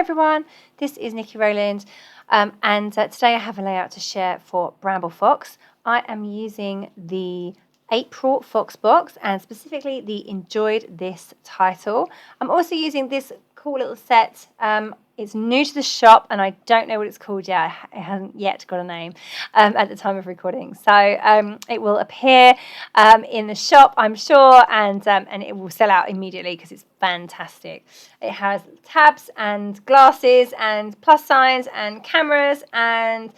everyone, this is Nikki Rowland and today I have a layout to share for BrambleFox. I am using the April Fox box and specifically the Enjoyed This title. I'm also using this cool little set. It's new to the shop and I don't know what it's called yet. It hasn't yet got a name at the time of recording. So it will appear in the shop, I'm sure, and it will sell out immediately because it's fantastic. It has tabs and glasses and plus signs and cameras and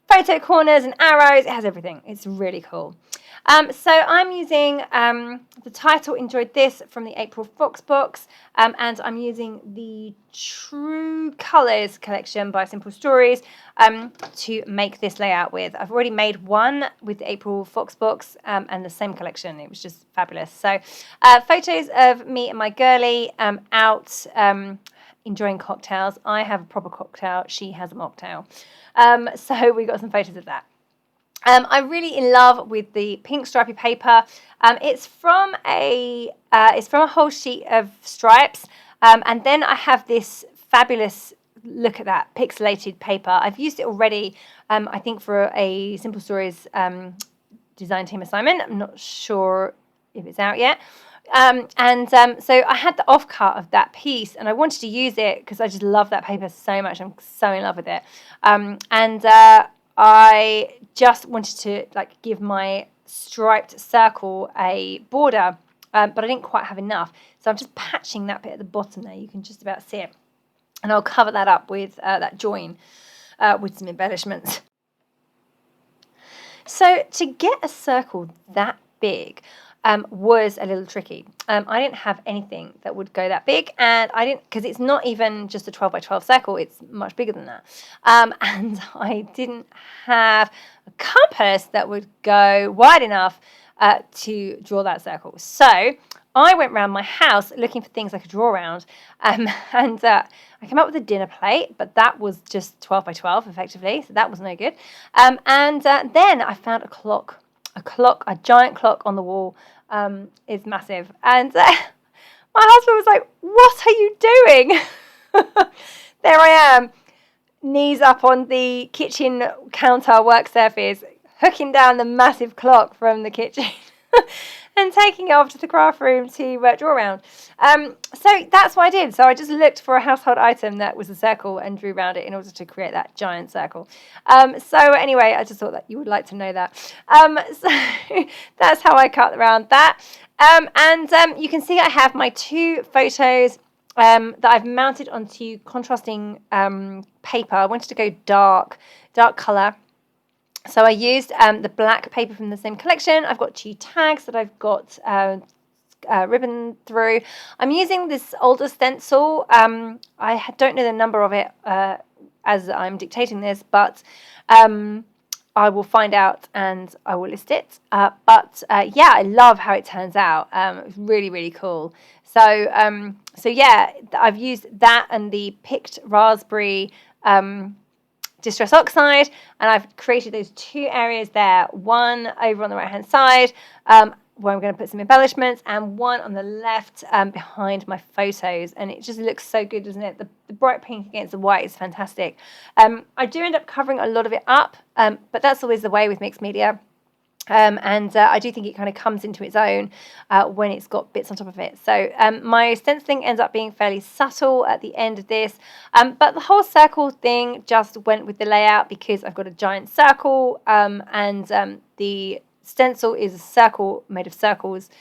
photo corners and arrows. It has everything. It's really cool. So I'm using the title Enjoyed This from the April Fox box, and I'm using the True Colours collection by Simple Stories to make this layout with. I've already made one with the April Fox box and the same collection. It was just fabulous. So photos of me and my girlie out enjoying cocktails. I have a proper cocktail. She has a mocktail. So we got some photos of that. I'm really in love with the pink stripy paper. It's from a whole sheet of stripes, and then I have this fabulous, look at that, pixelated paper. I've used it already, I think for a Simple Stories design team assignment. I'm not sure if it's out yet. So I had the offcut of that piece and I wanted to use it because I just love that paper so much. I'm so in love with it. I just wanted to give my striped circle a border, but I didn't quite have enough. So I'm just patching that bit at the bottom there. You can just about see it. And I'll cover that up with that join with some embellishments. So to get a circle that big was a little tricky. I didn't have anything that would go that big, and I didn't, because it's not even just a 12 by 12 circle, it's much bigger than that. And I didn't have a compass that would go wide enough to draw that circle. So I went around my house looking for things I could draw around, and I came up with a dinner plate, but that was just 12 by 12 effectively, so that was no good. Then I found a clock, a giant clock on the wall. Is massive, and my husband was like, "What are you doing?" There I am, knees up on the kitchen counter work surface, hooking down the massive clock from the kitchen and taking it off to the craft room to draw around. So that's what I did. So I just looked for a household item that was a circle and drew around it in order to create that giant circle. So anyway, I just thought that you would like to know that. So that's how I cut around that. You can see I have my two photos that I've mounted onto contrasting paper. I wanted to go dark colour. So I used the black paper from the same collection. I've got two tags that I've got ribbon through. I'm using this older stencil. I don't know the number of it as I'm dictating this, but I will find out and I will list it. Yeah, I love how it turns out. It's really, really cool. So yeah, I've used that and the picked raspberry Distress Oxide, and I've created those two areas there, one over on the right hand side where I'm going to put some embellishments, and one on the left behind my photos, and it just looks so good, doesn't it? The bright pink against the white is fantastic. I do end up covering a lot of it up, but that's always the way with mixed media. I do think it kind of comes into its own when it's got bits on top of it. So my stenciling ends up being fairly subtle at the end of this, but the whole circle thing just went with the layout because I've got a giant circle and the stencil is a circle made of circles.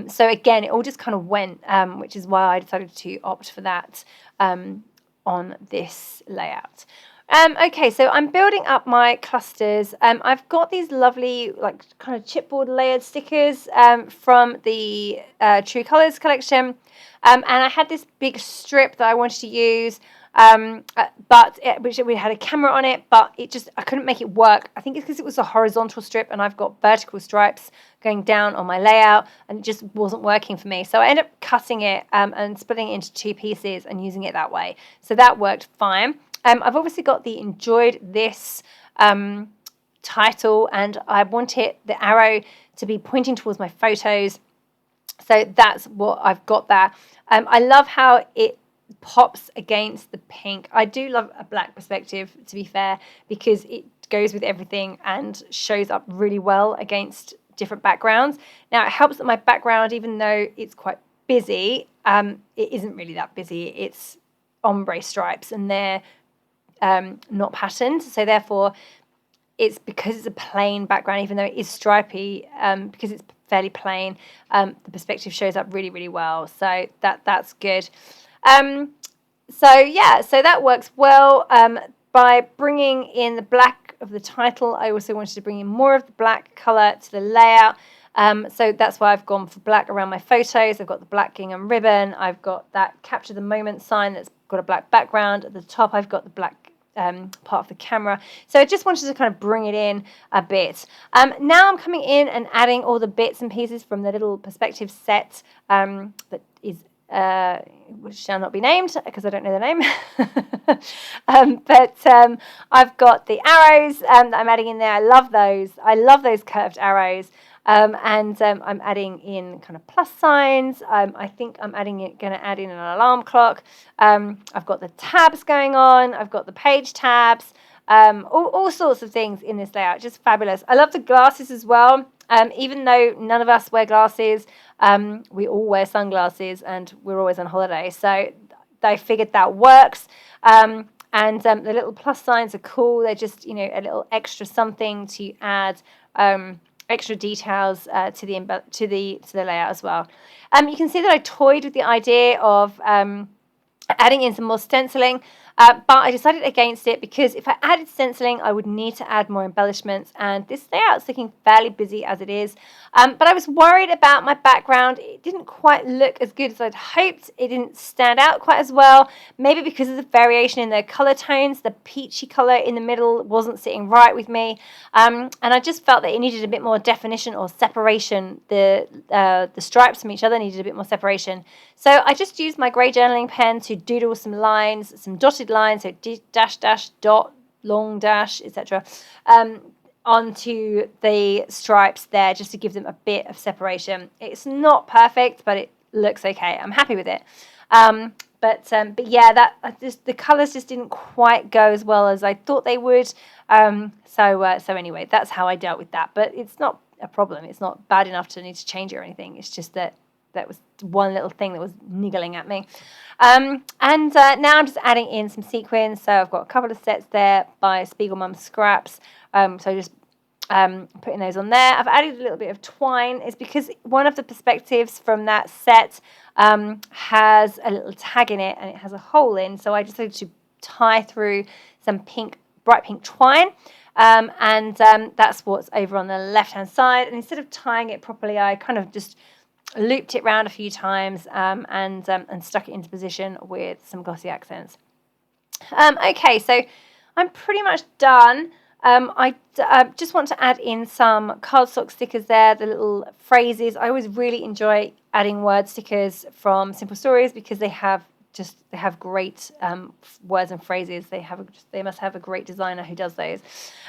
So again, it all just kind of went, which is why I decided to opt for that on this layout. Okay, so I'm building up my clusters. I've got these lovely, kind of chipboard layered stickers from the True Colours collection, and I had this big strip that I wanted to use, which we had a camera on it, but I couldn't make it work. I think it's because it was a horizontal strip, and I've got vertical stripes going down on my layout, and it just wasn't working for me. So I ended up cutting it and splitting it into two pieces and using it that way. So that worked fine. I've obviously got the Enjoyed This title, and I want the arrow to be pointing towards my photos. So that's what I've got there. I love how pops against the pink. I do love a black perspective, to be fair, because it goes with everything and shows up really well against different backgrounds. Now, it helps that my background, even though it's quite busy, it isn't really that busy. It's ombre stripes, and they're not patterned, so therefore it's because it's a plain background, even though it is stripy, because it's fairly plain, the perspective shows up really, really well. So that's good. So yeah, so that works well. By bringing in the black of the title, I also wanted to bring in more of the black colour to the layout. So that's why I've gone for black around my photos. I've got the black gingham ribbon. I've got that capture the moment sign that's got a black background. At the top, I've got the black part of the camera. So I just wanted to kind of bring it in a bit. Now I'm coming in and adding all the bits and pieces from the little perspective set that is which shall not be named because I don't know the name. But I've got the arrows that I'm adding in there. I love those. I love those curved arrows. And I'm adding in kind of plus signs. I think I'm going to add in an alarm clock. I've got the tabs going on. I've got the page tabs. All sorts of things in this layout. Just fabulous. I love the glasses as well. Even though none of us wear glasses, we all wear sunglasses and we're always on holiday. So they figured that works. And the little plus signs are cool. They're just, a little extra something to add extra details to the layout as well. You can see that I toyed with the idea of adding in some more stenciling, but I decided against it because if I added stenciling, I would need to add more embellishments, and this layout's looking fairly busy as it is. But I was worried about my background. It didn't quite look as good as I'd hoped. It didn't stand out quite as well, maybe because of the variation in the colour tones. The peachy colour in the middle wasn't sitting right with me, and I just felt that it needed a bit more definition or separation. The stripes from each other needed a bit more separation. So I just used my grey journaling pen to doodle some lines, some dotted lines, so dash, dash, dot, long dash, etc. Onto the stripes there just to give them a bit of separation. It's not perfect, but it looks okay. I'm happy with it. But yeah, the colours just didn't quite go as well as I thought they would. So anyway, that's how I dealt with that. But it's not a problem. It's not bad enough to need to change it or anything. It's just that was one little thing that was niggling at me. And now I'm just adding in some sequins. So I've got a couple of sets there by Spiegelmum Scraps. So just putting those on there. I've added a little bit of twine. It's because one of the perspectives from that set has a little tag in it and it has a hole in. So I decided to tie through some bright pink twine. And that's what's over on the left-hand side. And instead of tying it properly, I kind of just looped it round a few times and stuck it into position with some glossy accents. Okay, so I'm pretty much done. I just want to add in some cardstock stickers there, the little phrases. I always really enjoy adding word stickers from Simple Stories because they have great words and phrases. They must have a great designer who does those.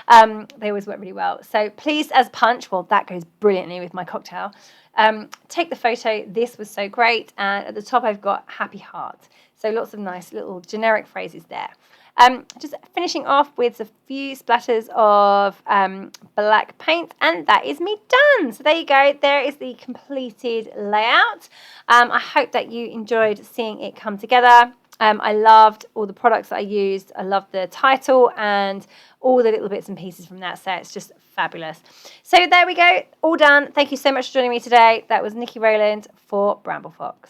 They always work really well. So pleased as punch. Well, that goes brilliantly with my cocktail. Take the photo. This was so great. And at the top, I've got happy heart. So lots of nice little generic phrases there. Just finishing off with a few splatters of black paint, and that is me done. So there you go. There is the completed layout. I hope that you enjoyed seeing it come together. I loved all the products that I used. I loved the title and all the little bits and pieces from that set. It's just fabulous. So there we go. All done. Thank you so much for joining me today. That was Nikki Rowland for BrambleFox.